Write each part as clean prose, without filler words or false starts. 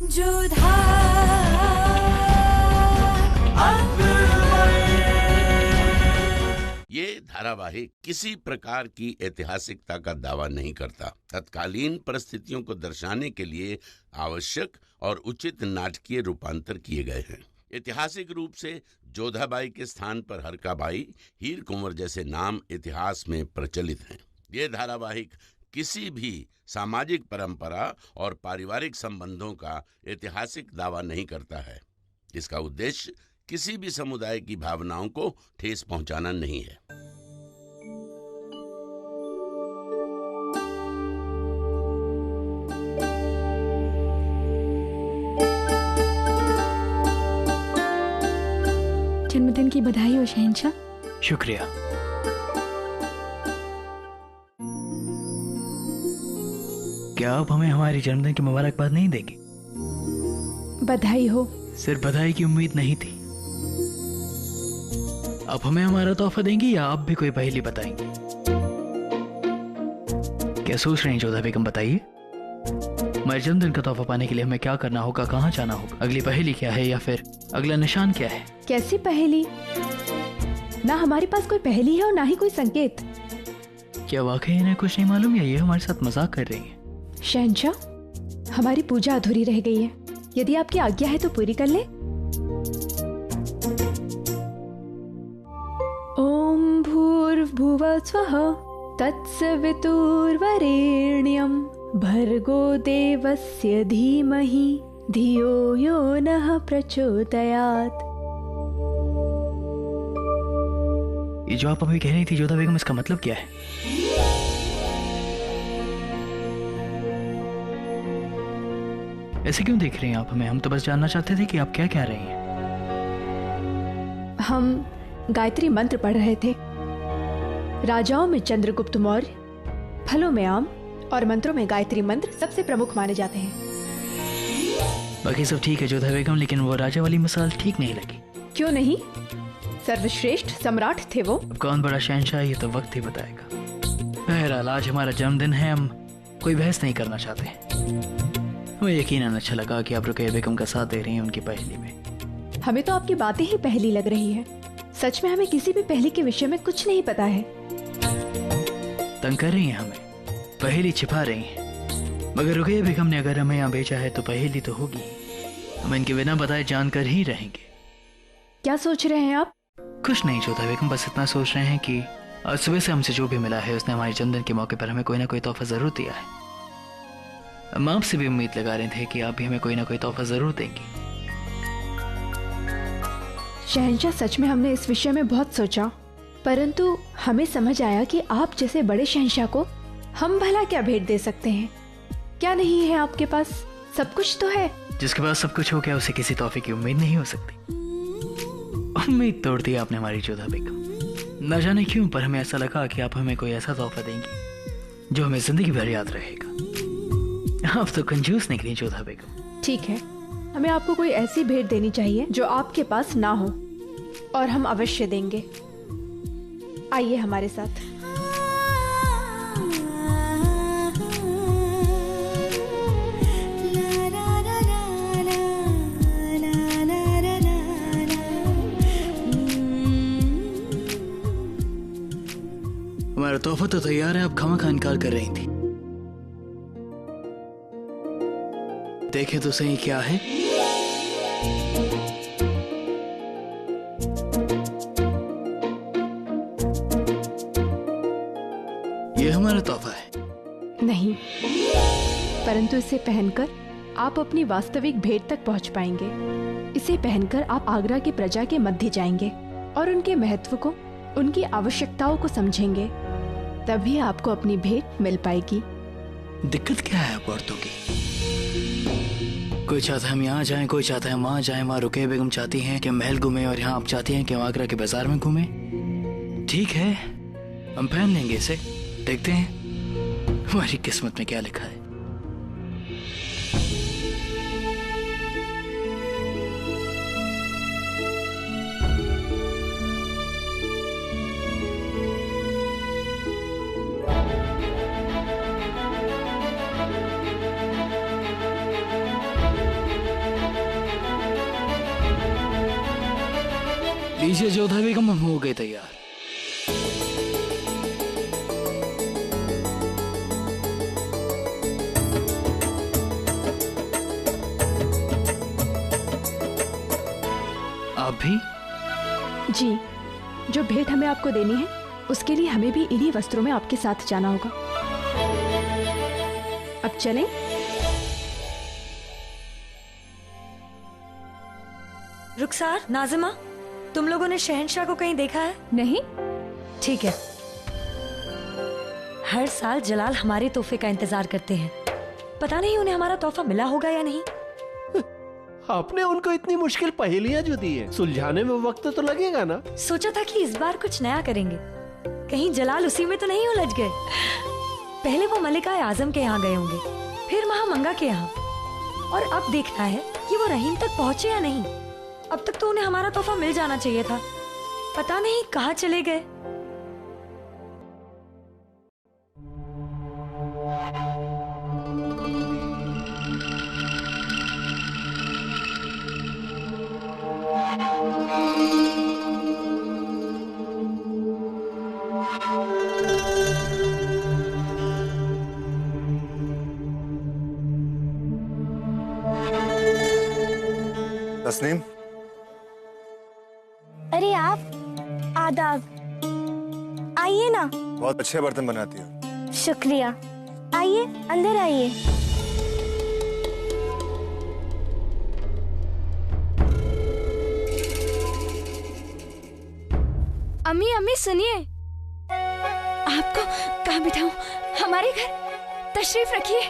जोधा ये धारावाहिक किसी प्रकार की ऐतिहासिकता का दावा नहीं करता। तत्कालीन परिस्थितियों को दर्शाने के लिए आवश्यक और उचित नाटकीय रूपांतर किए गए हैं। ऐतिहासिक रूप से जोधाबाई के स्थान पर हरकाबाई, हीर कुंवर जैसे नाम इतिहास में प्रचलित हैं। ये धारावाहिक किसी भी सामाजिक परंपरा और पारिवारिक संबंधों का ऐतिहासिक दावा नहीं करता है। इसका उद्देश्य किसी भी समुदाय की भावनाओं को ठेस पहुंचाना नहीं है। जन्मदिन की बधाई हो शहंशाह। शुक्रिया। क्या आप हमें हमारी जन्मदिन की मुबारकबाद नहीं देंगे? बधाई हो। सिर्फ बधाई की उम्मीद नहीं थी। आप हमें हमारा तोहफा देंगी या आप भी कोई पहेली बताएंगे? क्या सोच रहे हैं जोधा बेगम, बताइए। हमारे जन्मदिन का तोहफा पाने के लिए हमें क्या करना होगा, कहाँ जाना होगा, अगली पहेली क्या है या फिर अगला निशान क्या है? कैसी पहेली? ना हमारे पास कोई पहेली है और ना ही कोई संकेत। क्या वाकई इन्हें कुछ नहीं मालूम या ये हमारे साथ मजाक कर रही हैं? शहंशाह, हमारी पूजा अधूरी रह गई है। यदि आपकी आज्ञा है तो पूरी कर ले। ओम भूर्भुवः स्वः तत्सवितुर्वरेण्यं भर्गो देवस्य धीमहि धियो यो नः प्रचोदयात्। ये जो आप अभी कह रही थी जोधा बेगम, इसका मतलब क्या है? ऐसे क्यों देख रही हैं आप हमें? हम तो बस जानना चाहते थे कि आप क्या कह रही हैं। हम गायत्री मंत्र पढ़ रहे थे। राजाओं में चंद्रगुप्त मौर्य, फलों में आम और मंत्रों में गायत्री मंत्र सबसे प्रमुख माने जाते हैं। बाकी सब ठीक है जोधा बेगम, लेकिन वो राजा वाली मिसाल ठीक नहीं लगी। क्यों नहीं? सर्वश्रेष्ठ सम्राट थे वो। अब कौन बड़ा शहंशाह ये तो वक्त ही बताएगा। बहरहाल आज हमारा जन्मदिन है, हम कोई बहस नहीं करना चाहते। हमें यकीनन अच्छा लगा कि आप रुकैया बेगम का साथ दे रही हैं उनकी पहेली में। हमें तो आपकी बातें ही पहेली लग रही है। सच में हमें किसी भी पहेली के विषय में कुछ नहीं पता है। तंग कर रही हैं हमें, पहेली छिपा रही हैं। मगर रुकैया बेगम ने अगर हमें यहाँ भेजा है तो पहेली तो होगी। हम इनके बिना बताए जानकर ही रहेंगे। क्या सोच रहे हैं आप? कुछ नहीं जोधा बेगम, बस इतना सोच रहे हैं कि आज सुबह से हमसे जो भी मिला है उसने हमारे जन्मदिन के मौके पर हमें कोई ना कोई तोहफा जरूर दिया है। हम आपसे भी उम्मीद लगा रहे थे कि आप भी हमें कोई ना कोई तोहफा जरूर देंगी। शहंशाह, सच में हमने इस विषय में बहुत सोचा, परंतु हमें समझ आया कि आप जैसे बड़े शहंशाह को हम भला क्या भेंट दे सकते हैं। क्या नहीं है आपके पास? सब कुछ तो है। जिसके पास सब कुछ हो गया उसे किसी तोहफे की उम्मीद नहीं हो सकती। उम्मीद तोड़ दी आपने हमारी जोधा बेगम। न जाने क्यों, पर हमें ऐसा लगा कि आप हमें कोई ऐसा तोहफा देंगी जो हमें जिंदगी भर याद रहेगा। आप तो कंजूस निकली जोधा बेगम। ठीक है, हमें आपको कोई ऐसी भेंट देनी चाहिए जो आपके पास ना हो, और हम अवश्य देंगे। आइए हमारे साथ। हमारा तोहफा तो तैयार है, आप खामखा इनकार कर रही थी। देखे तो सही क्या है। ये हमारा तोहफा है। नहीं, परंतु इसे पहनकर आप अपनी वास्तविक भेंट तक पहुंच पाएंगे। इसे पहनकर आप आगरा की प्रजा के मध्य जाएंगे और उनके महत्व को, उनकी आवश्यकताओं को समझेंगे। तभी आपको अपनी भेंट मिल पाएगी। दिक्कत क्या है आप औरतों की? कोई चाहता है हम यहाँ जाएं, कोई चाहता है हम वहाँ जाएं। वहाँ रुकैया बेगम चाहती हैं कि हम महल घूमें और यहाँ आप चाहती हैं कि हम आगरा के बाजार में घूमें। ठीक है, हम पहन लेंगे इसे, देखते हैं हमारी किस्मत में क्या लिखा है। लीजिए जोधा बेगम, हम हो गए तैयार। आप भी? जी, जो भेंट हमें आपको देनी है उसके लिए हमें भी इन्हीं वस्त्रों में आपके साथ जाना होगा। अब चलें? रुखसार, नाज़िमा, तुम लोगों ने शहंशाह को कहीं देखा है? नहीं। ठीक है। हर साल जलाल हमारे तोहफे का इंतजार करते हैं। पता नहीं उन्हें हमारा तोहफा मिला होगा या नहीं। आपने उनको इतनी मुश्किल पहेलियां जो दी है, सुलझाने में वक्त तो लगेगा ना। सोचा था कि इस बार कुछ नया करेंगे, कहीं जलाल उसी में तो नहीं उलझ गए। पहले वो मलिका आजम के यहाँ गए होंगे, फिर महामंगा के यहाँ, और अब देखना है कि वो रहीम तक पहुँचे या नहीं। अब तक तो उन्हें हमारा तोहफा मिल जाना चाहिए था, पता नहीं कहाँ चले गए। तस्नीम, अरे आप, आदाब। आइए ना। बहुत अच्छे बर्तन बनाती हो। शुक्रिया। आइए, अंदर आइए। अम्मी अम्मी सुनिए, आपको कहाँ बिठाऊं? हमारे घर तशरीफ रखिए।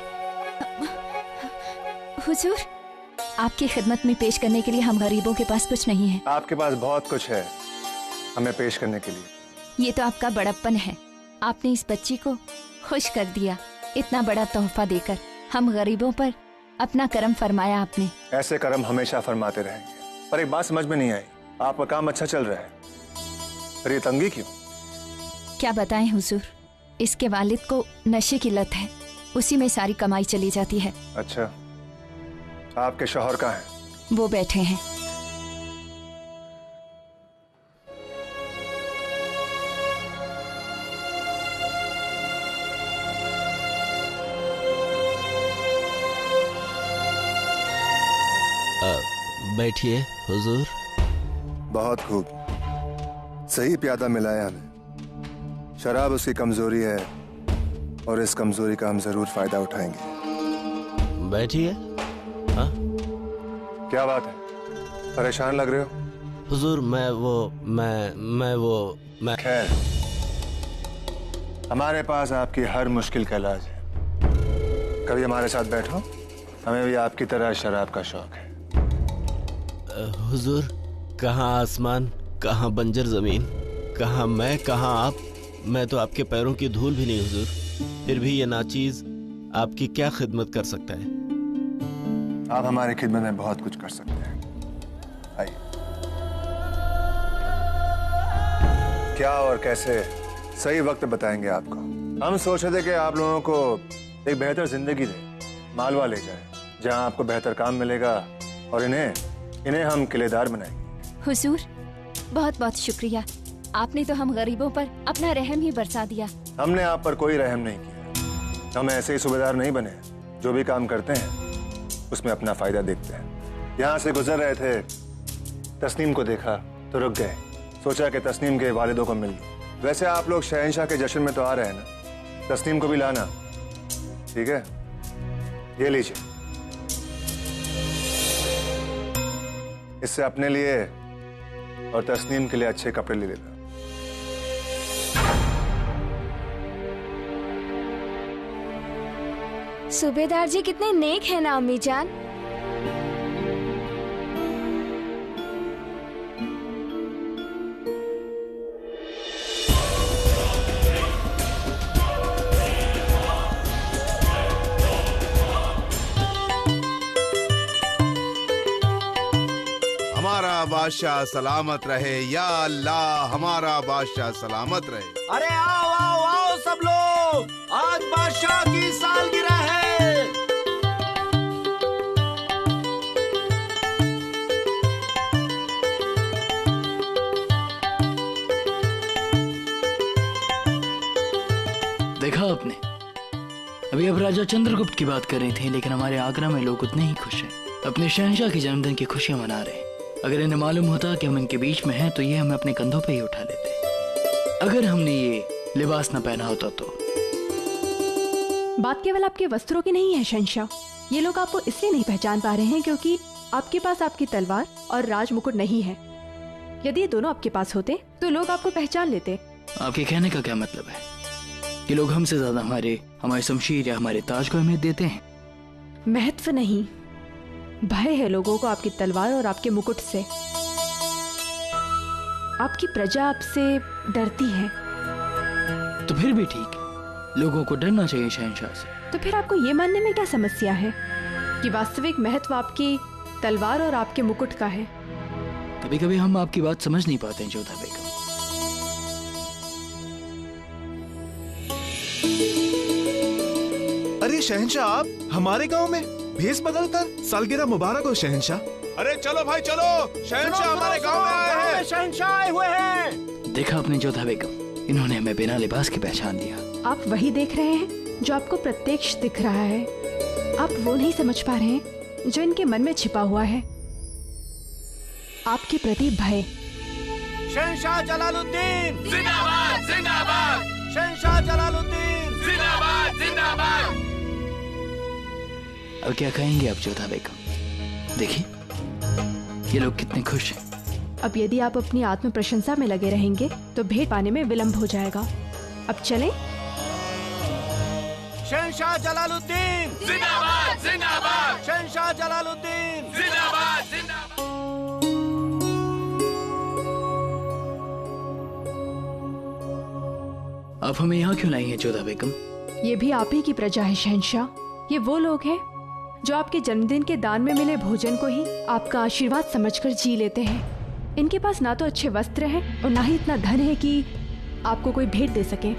हुजूर, आपकी खिदमत में पेश करने के लिए हम गरीबों के पास कुछ नहीं है। आपके पास बहुत कुछ है हमें पेश करने के लिए। ये तो आपका बड़प्पन है। आपने इस बच्ची को खुश कर दिया, इतना बड़ा तोहफा देकर। हम गरीबों पर अपना करम फरमाया आपने। ऐसे करम हमेशा फरमाते रहेंगे। पर एक बात समझ में नहीं आई, आपका काम अच्छा चल रहा है, पर ये तंगी क्यों? क्या बताएं हुजूर, इसके वालिद को नशे की लत है, उसी में सारी कमाई चली जाती है। अच्छा, आपके शौहर कहाँ हैं? वो बैठे हैं। बैठिए हुजूर। बहुत खूब, सही प्यादा मिलाया हमें। शराब उसकी कमजोरी है और इस कमजोरी का हम जरूर फायदा उठाएंगे। बैठिए। हाँ, क्या बात है, परेशान लग रहे हो? हुजूर मैं खैर, हमारे पास आपकी हर मुश्किल का इलाज है। कभी हमारे साथ बैठो, हमें भी आपकी तरह शराब का शौक है। हुजूर, कहाँ आसमान, कहाँ बंजर जमीन, कहाँ मैं, कहाँ आप। मैं तो आपके पैरों की धूल भी नहीं हुजूर, फिर भी ये नाचीज आपकी क्या खिदमत कर सकता है? आप हमारी खिदमत में बहुत कुछ कर सकते हैं। आइए। क्या और कैसे, सही वक्त बताएंगे आपको। हम सोच रहे थे कि आप लोगों को एक बेहतर जिंदगी दे, मालवा ले जाए, जहां आपको बेहतर काम मिलेगा और इन्हें हम किलेदार बनाएंगे। हुजूर, बहुत बहुत शुक्रिया। आपने तो हम गरीबों पर अपना रहम ही बरसा दिया। हमने आप पर कोई रहम नहीं किया। हम ऐसे ही सूबेदार नहीं बने, जो भी काम करते हैं उसमें अपना फायदा देखते हैं। यहाँ से गुजर रहे थे, तस्नीम को देखा तो रुक गए, सोचा कि तस्नीम के वालिदों को मिल लूं। वैसे आप लोग शहंशाह के जश्न में तो आ रहे हैं ना, तस्नीम को भी लाना, ठीक है? ये लीजिए, इससे अपने लिए और तस्नीम के लिए अच्छे कपड़े ले लेना। सूबेदार जी कितने नेक हैं ना अम्मी जान। हमारा बादशाह सलामत रहे, या अल्लाह हमारा बादशाह सलामत रहे। अरे आओ आओ आओ सब लोग, आज बादशाह की सालगिरह है। अभी अब राजा चंद्रगुप्त की बात कर रही थी, लेकिन हमारे आगरा में लोग उतने ही खुश हैं, अपने शहंशाह के जन्मदिन की खुशियां मना रहे हैं। अगर इन्हें मालूम होता कि हम इनके बीच में हैं तो ये हमें अपने कंधों पे ही उठा लेते। अगर हमने ये लिबास न पहना होता तो। बात केवल आपके वस्त्रों की नहीं है शहंशाह, ये लोग आपको इसलिए नहीं पहचान पा रहे हैं क्योंकि आपके पास आपकी तलवार और राज मुकुट नहीं है। यदि ये दोनों आपके पास होते तो लोग आपको पहचान लेते। आपके कहने का क्या मतलब है कि लोग हमसे ज्यादा हमारे शमशीर या हमारे ताज को अहमियत देते हैं? महत्व नहीं, भय है लोगों को आपकी तलवार और आपके मुकुट से। आपकी प्रजा आपसे डरती है। तो फिर भी ठीक है, लोगों को डरना चाहिए शहंशाह से। तो फिर आपको ये मानने में क्या समस्या है कि वास्तविक महत्व आपकी तलवार और आपके मुकुट का है? कभी कभी हम आपकी बात समझ नहीं पाते हैं जोधा बेगम। अरे शहंशाह, आप हमारे गांव में भेष बदलकर? सालगिरह मुबारक हो शहंशाह। अरे चलो भाई चलो, शहंशाह हमारे गांव में आए हैं। शहंशाह आए हुए हैं। देखा आपने जोधा बेगम, इन्होंने हमें बिना लिबास के पहचान लिया। आप वही देख रहे हैं जो आपको प्रत्यक्ष दिख रहा है, आप वो नहीं समझ पा रहे हैं जो इनके मन में छिपा हुआ है, आपके प्रति भय। शहंशाह जलालुद्दीन जिंदाबाद जिंदाबाद, शहंशाह जलालुद्दीन जिंदाबाद जिंदाबाद। अब क्या कहेंगे आप जोधा बेगम? देखिए ये लोग कितने खुश हैं। अब यदि आप अपनी आत्म प्रशंसा में लगे रहेंगे तो भेंट पाने में विलंब हो जाएगा। अब चलें? शहंशाह जलालुद्दीन जिंदाबाद जिंदाबाद, शहंशाह जलालुद्दीन जिंदाबाद जिंदाबाद। आप हमें यहाँ क्यों लाई हैं जोधा बेगम? ये भी आप ही की प्रजा है शहंशाह। ये वो लोग हैं जो आपके जन्मदिन के दान में मिले भोजन को ही आपका आशीर्वाद समझकर जी लेते हैं। इनके पास ना तो अच्छे वस्त्र हैं और ना ही इतना धन है कि आपको कोई भेंट दे सके।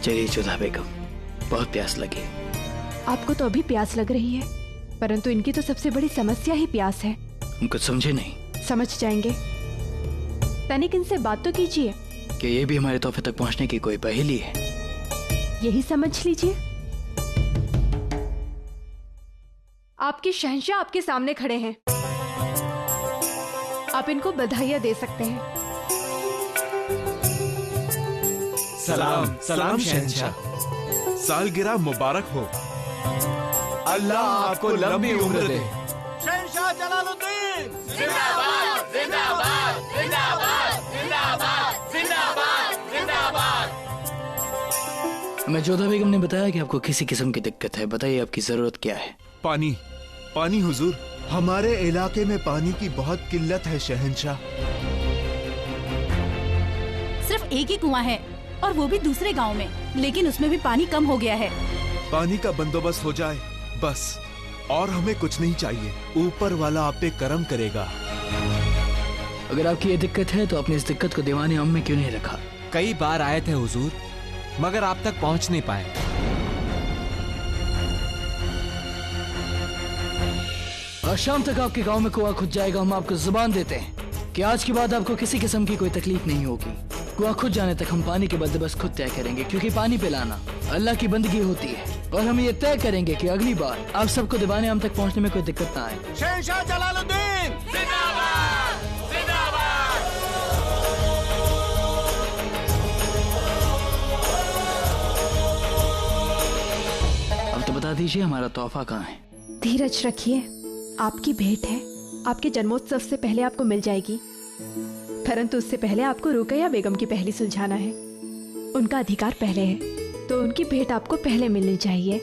चलिए जोधा बेगम, बहुत प्यास लगी। आपको तो अभी प्यास लग रही है, परंतु इनकी तो सबसे बड़ी समस्या ही प्यास है। हम कुछ समझे नहीं। समझ जाएंगे, तनिक इनसे बात तो कीजिए। कि ये भी हमारे तोहफे तक पहुंचने की कोई पहेली है? यही समझ लीजिए। आपके शहंशाह आपके सामने खड़े हैं, आप इनको बधाइयां दे सकते हैं। सलाम सलाम शहंशाह, सालगिरह मुबारक हो। अल्लाह आपको लंबी उम्र दे। शहंशाह जलालुद्दीन जिंदाबाद जिंदाबाद जिंदाबाद जिंदाबाद जिंदाबाद जिंदाबाद। हमें जोधा बेगम ने बताया कि आपको किसी किस्म की दिक्कत है, बताइए आपकी जरूरत क्या है? पानी, पानी हुजूर, हमारे इलाके में पानी की बहुत किल्लत है शहंशाह। सिर्फ एक ही कुआं है और वो भी दूसरे गांव में, लेकिन उसमें भी पानी कम हो गया है। पानी का बंदोबस्त हो जाए बस, और हमें कुछ नहीं चाहिए। ऊपर वाला आप पे करम करेगा। अगर आपकी ये दिक्कत है तो आपने इस दिक्कत को दीवाने आम में क्यों नहीं रखा? कई बार आए थे हुजूर, मगर आप तक पहुंच नहीं पाए। आज शाम तक आपके गांव में कुआं खुद जाएगा। हम आपको जुबान देते हैं कि आज के बाद आपको किसी किस्म की कोई तकलीफ नहीं होगी। कुआं खुद जाने तक हम पानी के बंदोबस्त खुद तय करेंगे, क्योंकि पानी पिलाना अल्लाह की बंदगी होती है। और हम ये तय करेंगे कि अगली बार आप सबको दीवाने आम तक पहुंचने में कोई दिक्कत ना आए। शहंशाह जलालुद्दीन जिंदाबाद जिंदाबाद। अब तो बता दीजिए हमारा तोहफा कहाँ है? धीरज रखिए, आपकी भेंट है, आपके जन्मोत्सव से पहले आपको मिल जाएगी, परंतु उससे पहले आपको रुकैया बेगम की पहेली सुलझाना है। उनका अधिकार पहले है, तो उनकी भेंट आपको पहले मिलनी चाहिए।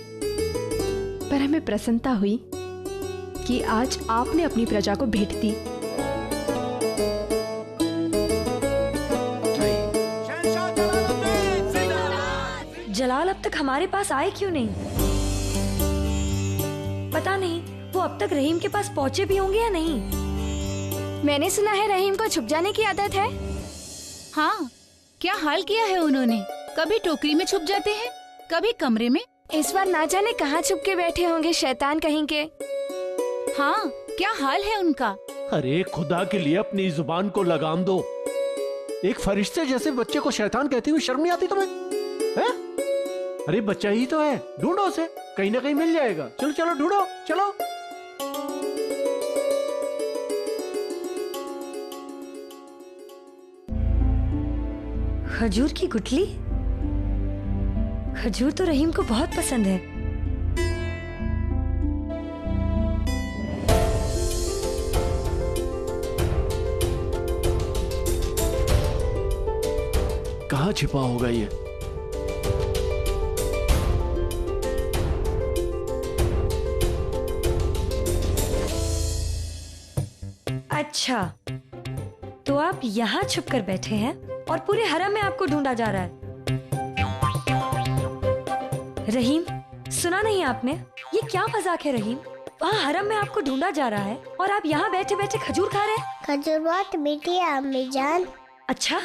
पर हमें प्रसन्नता हुई कि आज आपने अपनी प्रजा को भेंट दी। जलाल अब तक हमारे पास आए क्यों नहीं? पता नहीं वो अब तक रहीम के पास पहुंचे भी होंगे या नहीं। मैंने सुना है रहीम को छुप जाने की आदत है। हाँ, क्या हाल किया है उन्होंने। कभी टोकरी में छुप जाते हैं, कभी कमरे में। इस बार ना जाने कहाँ छुप के बैठे होंगे शैतान कहीं के। हाँ, क्या हाल है उनका। अरे खुदा के लिए अपनी जुबान को लगाम दो। एक फरिश्ते जैसे बच्चे को शैतान कहती हुई शर्म नहीं आती तुम्हें? हैं? अरे बच्चा ही तो है, ढूंढो उसे, कहीं ना कहीं मिल जाएगा। चलो चलो ढूंढो, चलो। खजूर की गुठली? खजूर तो रहीम को बहुत पसंद है। कहाँ छिपा होगा ये? अच्छा, तो आप यहाँ छुप कर बैठे हैं और पूरे हरम में आपको ढूंढा जा रहा है। रहीम, सुना नहीं आपने? ये क्या मजाक है रहीम? वहाँ हरम में आपको ढूंढा जा रहा है और आप यहाँ बैठे बैठे खजूर खा रहे हैं। खजूर बहुत मीठी है अम्मी जान। अच्छा,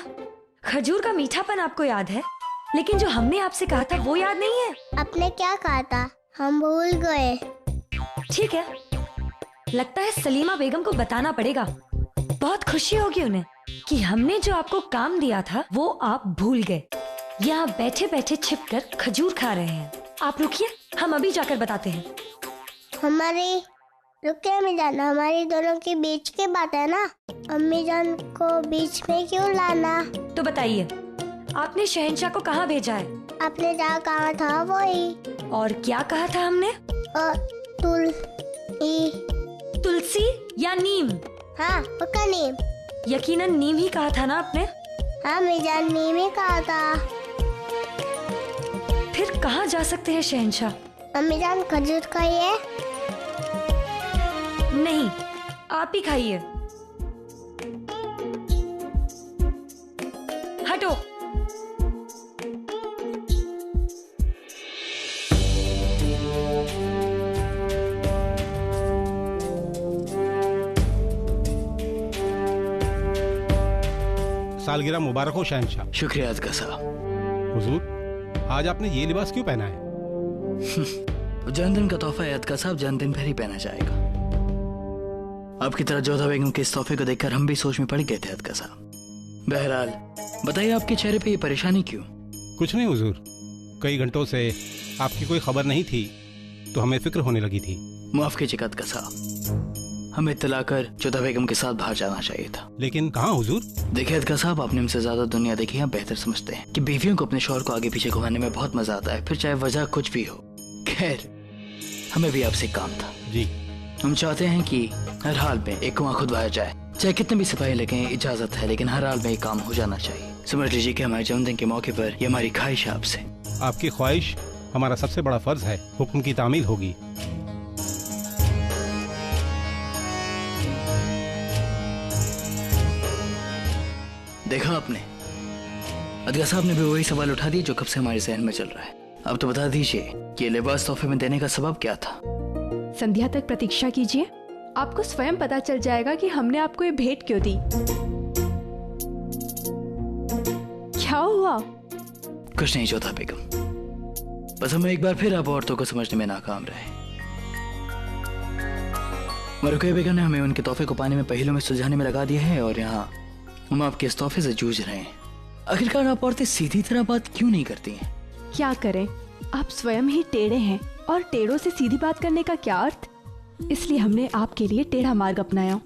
खजूर का मीठापन आपको याद है, लेकिन जो हमने आपसे कहा था वो याद नहीं है। आपने क्या कहा था? हम भूल गए। ठीक है, लगता है सलीमा बेगम को बताना पड़ेगा। बहुत खुशी होगी उन्हें कि हमने जो आपको काम दिया था वो आप भूल गए। यहाँ बैठे बैठे छिपकर खजूर खा रहे हैं। आप रुकिए, हम अभी जाकर बताते हैं। रुकिए अम्मी जान, हमारी दोनों के बीच की बात है ना, अम्मी जान को बीच में क्यों लाना? तो बताइए, आपने शहंशाह को कहाँ भेजा है? आपने जहाँ कहा था वही। और क्या कहा था हमने? तुलसी या नीम? हाँ, पक्का नीम। यकीनन नीम ही कहा था ना आपने? हाँ अम्मी जान, नीम ही कहा था। फिर कहाँ जा सकते हैं शहंशाह? अम्मी जान, खजूर खाइए। नहीं, आप ही खाइए। हटो। सालगिरह मुबारक हो शहंशाह। शुक्रिया अजगर साहब। हुजूर, आज आपने ये लिबास क्यों पहना है? जन्मदिन का तोहफा है अजगर साहब, जन्मदिन पर ही पहना जाएगा। आपकी तरह जोधा बेगम के इस तोहफे को देखकर हम भी सोच में पड़ गए थे अजगर साहब। बहरहाल बताइए, आपके चेहरे पे ये परेशानी क्यों? कुछ नहीं हुजूर, कई घंटों से आपकी कोई खबर नहीं थी तो हमें फिक्र होने लगी थी। माफ कीजिएगा अजगर साहब, हमें इत्तला कर जोधा बेगम के साथ बाहर जाना चाहिए था। लेकिन कहाँ हुजूर? देखिए अजगर साहब, आपने हमसे ज्यादा दुनिया देखी, आप बेहतर समझते हैं कि बीवियों को अपने शौहर को आगे पीछे घुमाने में बहुत मजा आता है, फिर चाहे वजह कुछ भी हो। खैर, हमें भी आपसे काम था। जी, हम चाहते हैं कि हर हाल में एक कुआं खुदवाया जाए, चाहे कितने भी सिपाही लगे, इजाजत है, लेकिन हर हाल में ये काम हो जाना चाहिए। समझ लीजिए कि हमारे जन्मदिन के मौके पर ये हमारी ख्वाहिश है आपसे। आपकी ख्वाहिश हमारा सबसे बड़ा फर्ज है, हुक्म की तामील होगी। देखा आपने, अदगा साहब ने भी वही सवाल उठा दिया जो कब से हमारे जहन में चल रहा है। अब तो बता दीजिए कि ये लिबास तोहफे में देने का सबब क्या था? संध्या तक प्रतीक्षा कीजिए, आपको स्वयं पता चल जाएगा कि हमने आपको ये भेंट क्यों दी। क्या हुआ? कुछ नहीं जोधा बेगम, बस हम एक बार फिर आप औरतों को समझने में नाकाम रहे। रुकैया बेगम ने हमें उनके तोहफे को पानी में पहलों में सुलझाने में लगा दिया है और यहाँ हम आपके इस तोहफे से जूझ रहे हैं। आखिरकार आप औरतें सीधी तरह बात क्यों नहीं करती हैं? क्या करें, आप स्वयं ही टेढ़े हैं और टेढ़ों से सीधी बात करने का क्या अर्थ? इसलिए हमने आपके लिए टेढ़ा मार्ग अपनाया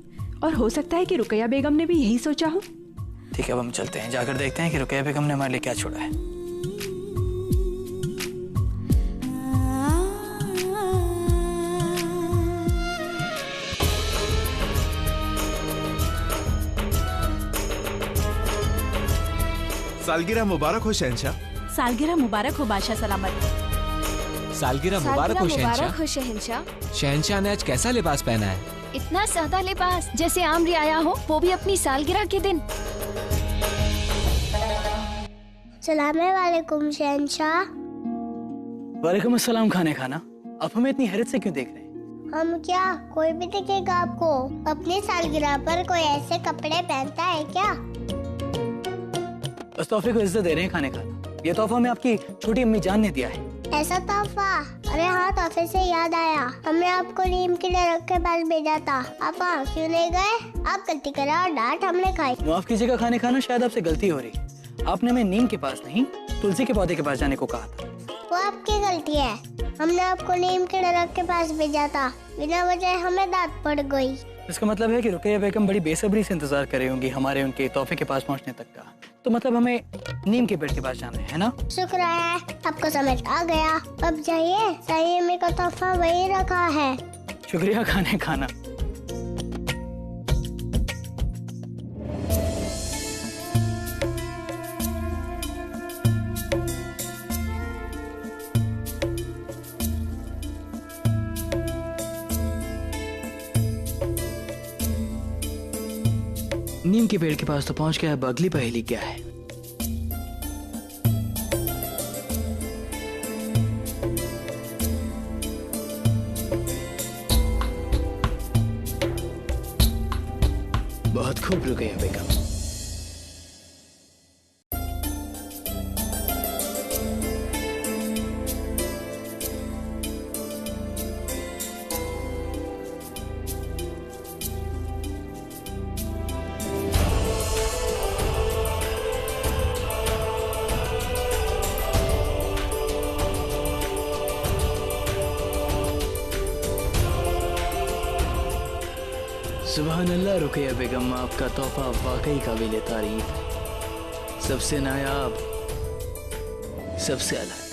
और हो सकता है कि रुकैया बेगम ने भी यही सोचा हो। ठीक है, अब हम चलते हैं, जाकर देखते हैं कि रुकैया बेगम ने हमारे लिए क्या छोड़ा है। सालगिरह मुबारक हो शहंशाह। सालगिरह मुबारक हो बादशाह सलामत। सालगिरह मुबारक हो शहंशाह। शहंशाह। शहंशाह ने आज कैसा लिबास पहना है? इतना सादा लिबास जैसे आम रियाया हो, वो भी अपनी सालगिरह के दिन। सलाम-ए-वालेकुम शहंशाह। वालेकुम अस्सलाम खाने खाना। आप हमें इतनी हैरत से क्यों देख रहे हैं? हम क्या, कोई भी दिखेगा आपको? अपनी सालगिरह पर कोई ऐसे कपड़े पहनता है क्या? बस तोहफे को इज्जत दे रहे हैं खाने खाना। ये तोहफा हमें आपकी छोटी अम्मी जान ने दिया है। ऐसा तोहफा? और अरे हाँ, तोहफे से याद आया, हमने आपको नीम के दरख्त के पास भेजा था, आप वहाँ क्यों नहीं गए? आप गलती करा और डांट हमने खाई। माफ कीजिएगा खाने खाना, शायद आपसे गलती हो रही। आपने हमें नीम के पास नहीं, तुलसी के पौधे के पास जाने को कहा था। वो आपकी गलती है, हमने आपको नीम के दरख्त के पास भेजा था, बिना वजह हमें डांट पड़ गई। इसका मतलब है कि रुकैया बेगम बड़ी बेसब्री से इंतजार कर रही होंगी हमारे उनके तोहफे के पास पहुंचने तक का। तो मतलब हमें नीम के पेड़ के पास जाना है ना? शुक्र है आपको समझ आ गया। अब जाइए, साईं का तोहफा वही रखा है। शुक्रिया खाने खाना। नीम के पेड़ के पास तो पहुंच गया, अब अगली पहेली क्या है? बहुत खूब रुकैया बेगम। सुभान अल्लाह रुकैया बेगम, आपका तोहफा वाकई काबिल तारीफ, सबसे नायाब, सबसे अलग।